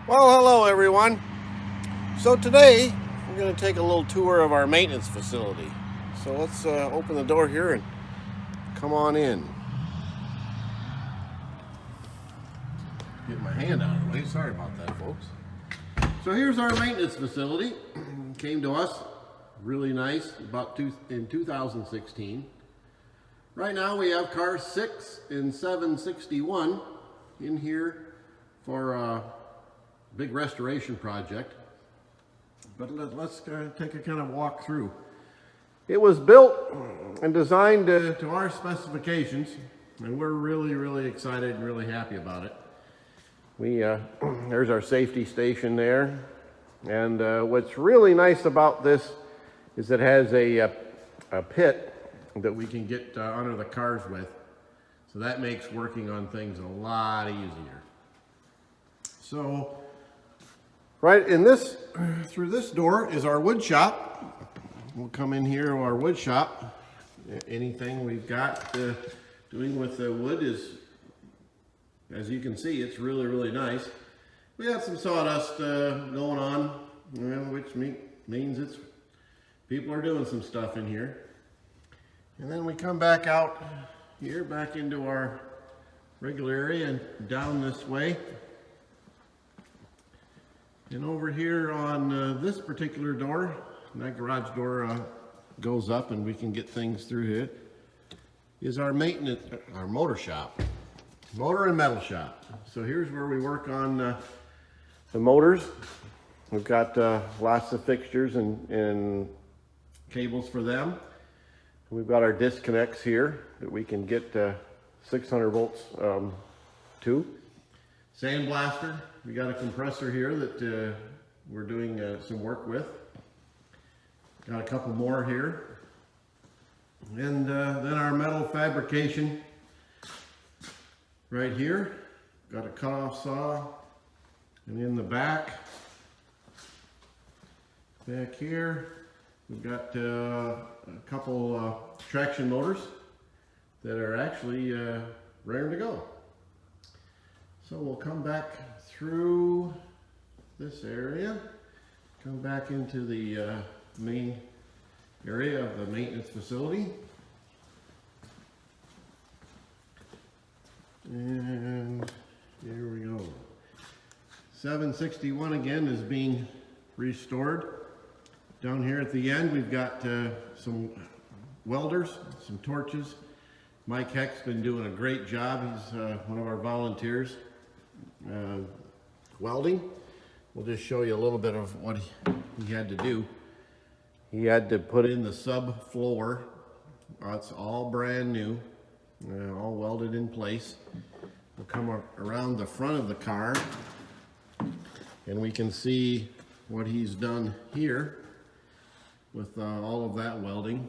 Well, hello everyone. So today we're going to take a little tour of our maintenance facility. So let's open the door here and come on in. Get my hand out of the way. Sorry about that, folks. So here's our maintenance facility. Came to us really nice in 2016. Right now we have cars 6 and 761 in here for a big restoration project. But let's take a kind of walk through. It was built and designed to our specifications, and we're really excited and really happy about it. There's our safety station there, and what's really nice about this is it has a pit that we can get under the cars with, so that makes working on things a lot easier. So right in this, through this door is our wood shop. We'll come in here to our wood shop. Anything we've got doing with the wood is, as you can see, it's really nice. We have some sawdust going on, which means people are doing some stuff in here. And then we come back out here, back into our regular area and down this way. And over here on this particular door, that garage door goes up and we can get things through here, is our motor shop. Motor and metal shop. So here's where we work on the motors. We've got lots of fixtures and cables for them. We've got our disconnects here that we can get 600 volts to. Sandblaster. We got a compressor here that we're doing some work with. Got a couple more here. And then our metal fabrication right here. Got a cut-off saw. And in the back here, we've got a couple traction motors that are actually ready to go. So we'll come back through this area, come back into the main area of the maintenance facility. And here we go. 761 again is being restored. Down here at the end we've got some welders, some torches. Mike Heck's been doing a great job. He's one of our volunteers welding. We'll just show you a little bit of what he had to do. He had to put in the subfloor. It's all brand new, all welded in place. We'll come around the front of the car and we can see what he's done here with all of that welding.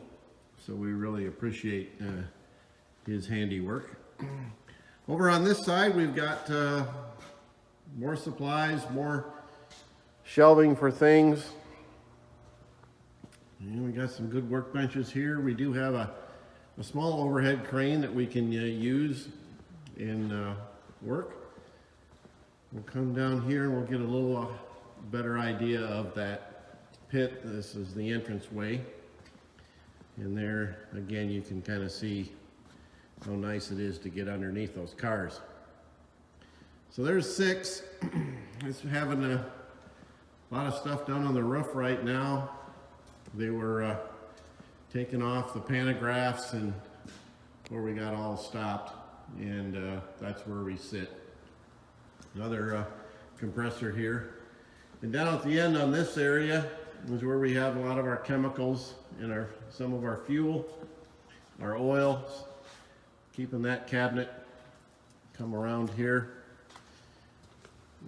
So we really appreciate his handiwork. Over on this side we've got more supplies, more shelving for things. And we got some good workbenches here. We do have a small overhead crane that we can use in work. We'll come down here and we'll get a little better idea of that pit. This is the entrance way. And there, again, you can kind of see how nice it is to get underneath those cars. So there's 6. It's having a lot of stuff done on the roof right now. They were taking off the pantographs and where we got all stopped, and that's where we sit. Another compressor here. And down at the end on this area is where we have a lot of our chemicals and some of our fuel, our oils. Keeping that cabinet. Come around here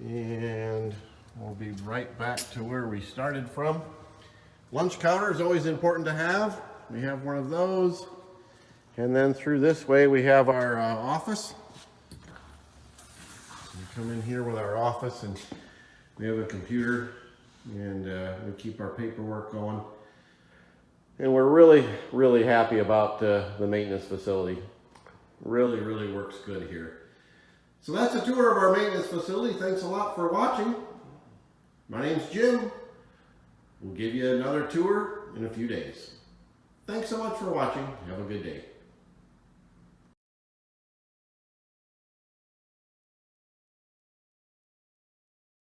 and we'll be right back to where we started from. Lunch counter is always important to have. We have one of those. And then through this way we have our office. We come in here with our office and we have a computer and we keep our paperwork going. And we're really happy about the maintenance facility. Really works good here. So that's a tour of our maintenance facility. Thanks a lot for watching. My name's Jim. We'll give you another tour in a few days. Thanks so much for watching. Have a good day.